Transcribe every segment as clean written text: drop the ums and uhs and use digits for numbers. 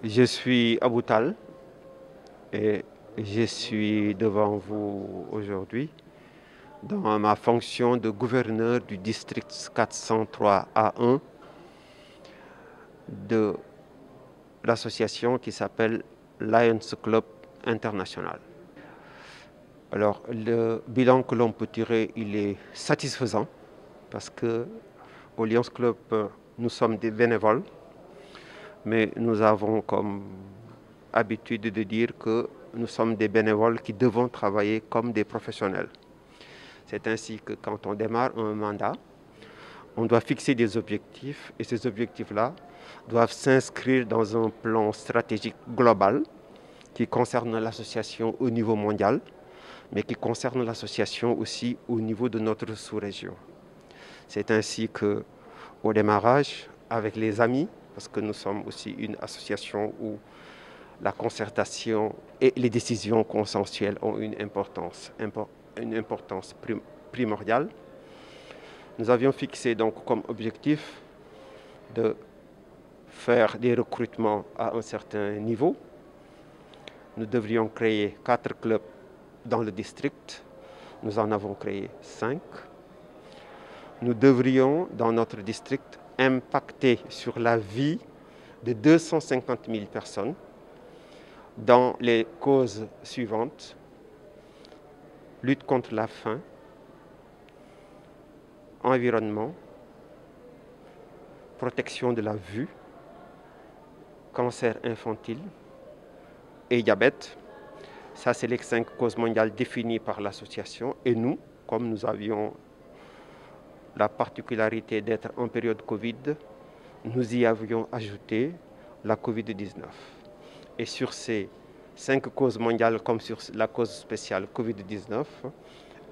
Je suis Aboutal et je suis devant vous aujourd'hui dans ma fonction de gouverneur du district 403A1 de l'association qui s'appelle Lions Club International. Alors le bilan que l'on peut tirer, il est satisfaisant parce que au Lions Club, nous sommes des bénévoles, mais nous avons comme habitude de dire que nous sommes des bénévoles qui devons travailler comme des professionnels. C'est ainsi que quand on démarre un mandat, on doit fixer des objectifs et ces objectifs-là doivent s'inscrire dans un plan stratégique global qui concerne l'association au niveau mondial, mais qui concerne l'association aussi au niveau de notre sous-région. C'est ainsi que, au démarrage, avec les amis, parce que nous sommes aussi une association où la concertation et les décisions consensuelles ont une importance primordiale. Nous avions fixé donc comme objectif de faire des recrutements à un certain niveau. Nous devrions créer 4 clubs dans le district. Nous en avons créé 5. Nous devrions, dans notre district, impacter sur la vie de 250 000 personnes dans les causes suivantes: lutte contre la faim, environnement, protection de la vue, cancer infantile et diabète. Ça, c'est les 5 causes mondiales définies par l'association. Et nous, comme nous avions la particularité d'être en période Covid, nous y avions ajouté la Covid-19. Et sur ces 5 causes mondiales, comme sur la cause spéciale Covid-19,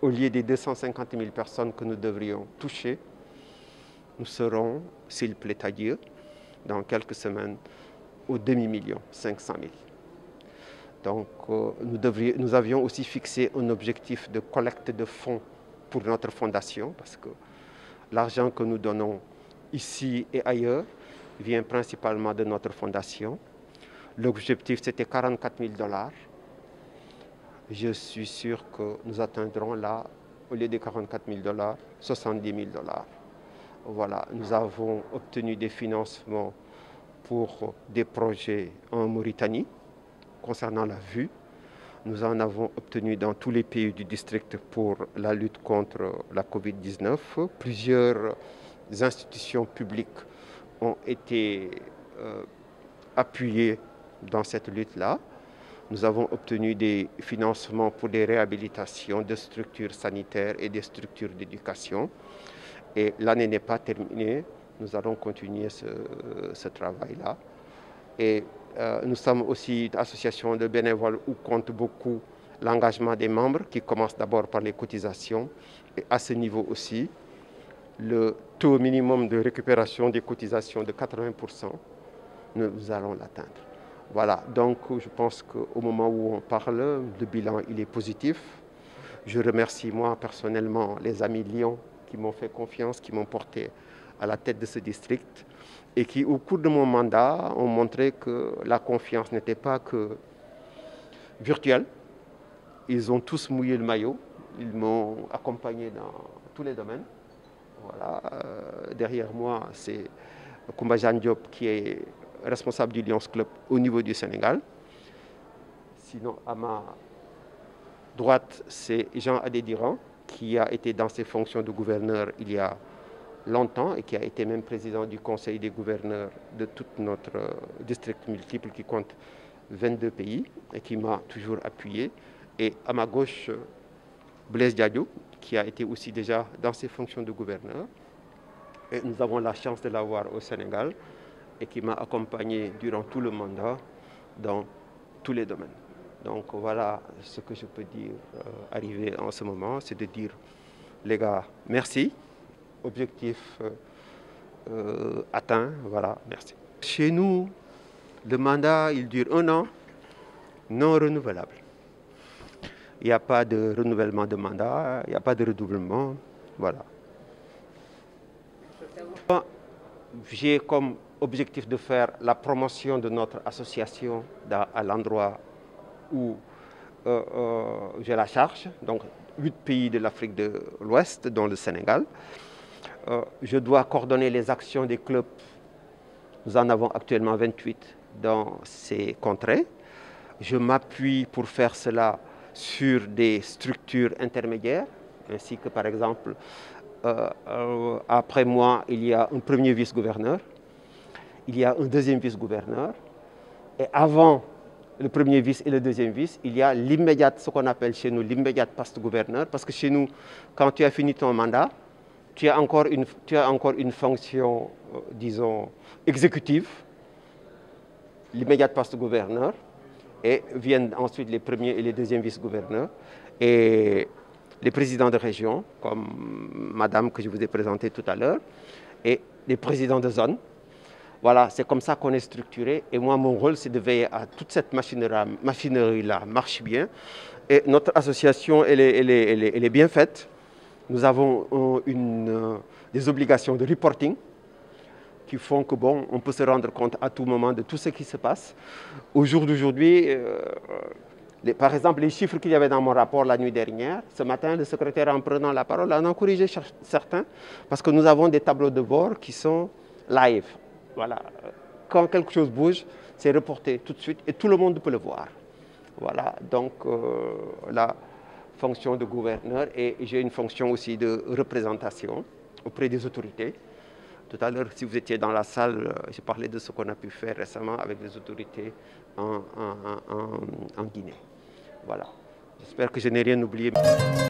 au lieu des 250 000 personnes que nous devrions toucher, nous serons, s'il plaît à Dieu, dans quelques semaines, au demi-million, 500 000. Donc, nous avions aussi fixé un objectif de collecte de fonds pour notre fondation, parce que l'argent que nous donnons ici et ailleurs vient principalement de notre fondation. L'objectif, c'était 44 000 $. Je suis sûr que nous atteindrons là, au lieu de 44 000 $, 70 000 $. Voilà, nous avons obtenu des financements pour des projets en Mauritanie concernant la vue. Nous en avons obtenu dans tous les pays du district pour la lutte contre la Covid-19. Plusieurs institutions publiques ont été appuyées dans cette lutte-là. Nous avons obtenu des financements pour des réhabilitations de structures sanitaires et des structures d'éducation. Et l'année n'est pas terminée. Nous allons continuer ce travail-là. Et nous sommes aussi une association de bénévoles où compte beaucoup l'engagement des membres, qui commence d'abord par les cotisations. Et à ce niveau aussi, le taux minimum de récupération des cotisations de 80%, nous allons l'atteindre. Voilà, donc je pense qu'au moment où on parle, le bilan il est positif. Je remercie moi personnellement les amis Lyon qui m'ont fait confiance, qui m'ont porté à la tête de ce district et qui, au cours de mon mandat, ont montré que la confiance n'était pas que virtuelle. Ils ont tous mouillé le maillot, ils m'ont accompagné dans tous les domaines. Voilà. Derrière moi, c'est Koumba Jean Diop qui est responsable du Lions Club au niveau du Sénégal. Sinon, à ma droite, c'est Jean Adédiran, qui a été dans ses fonctions de gouverneur il y a longtemps et qui a été même président du conseil des gouverneurs de tout notre district multiple qui compte 22 pays et qui m'a toujours appuyé. Et à ma gauche, Blaise Diadio, qui a été aussi déjà dans ses fonctions de gouverneur. Et nous avons la chance de l'avoir au Sénégal et qui m'a accompagné durant tout le mandat dans tous les domaines. Donc voilà ce que je peux dire arrivé en ce moment, c'est de dire, les gars, merci. Objectif atteint, voilà, merci. Chez nous, le mandat, il dure 1 an, non renouvelable. Il n'y a pas de renouvellement de mandat, il n'y a pas de redoublement, voilà. J'ai comme objectif de faire la promotion de notre association à l'endroit où j'ai la charge, donc 8 pays de l'Afrique de l'Ouest, dont le Sénégal. Je dois coordonner les actions des clubs. Nous en avons actuellement 28 dans ces contrées. Je m'appuie pour faire cela sur des structures intermédiaires, ainsi que par exemple, après moi, il y a un premier vice-gouverneur, il y a un deuxième vice-gouverneur, et avant le premier vice et le deuxième vice, il y a l'immédiat, ce qu'on appelle chez nous l'immédiat poste-gouverneur, parce que chez nous, quand tu as fini ton mandat, tu as encore une fonction, disons, exécutive, l'immédiat poste-gouverneur, et viennent ensuite les premiers et les deuxièmes vice-gouverneurs, et les présidents de région, comme madame que je vous ai présentée tout à l'heure, et les présidents de zone. Voilà, c'est comme ça qu'on est structuré. Et moi, mon rôle, c'est de veiller à toute cette machinerie-là marche bien. Et notre association, elle est bien faite. Nous avons des obligations de reporting qui font que, bon, on peut se rendre compte à tout moment de tout ce qui se passe. Au jour d'aujourd'hui, par exemple, les chiffres qu'il y avait dans mon rapport la nuit dernière, ce matin, le secrétaire, en prenant la parole, en a corrigé certains, parce que nous avons des tableaux de bord qui sont live. Voilà. Quand quelque chose bouge, c'est reporté tout de suite et tout le monde peut le voir. Voilà, donc la fonction de gouverneur, et j'ai une fonction aussi de représentation auprès des autorités. Tout à l'heure, si vous étiez dans la salle, j'ai parlé de ce qu'on a pu faire récemment avec les autorités en Guinée. Voilà. J'espère que je n'ai rien oublié.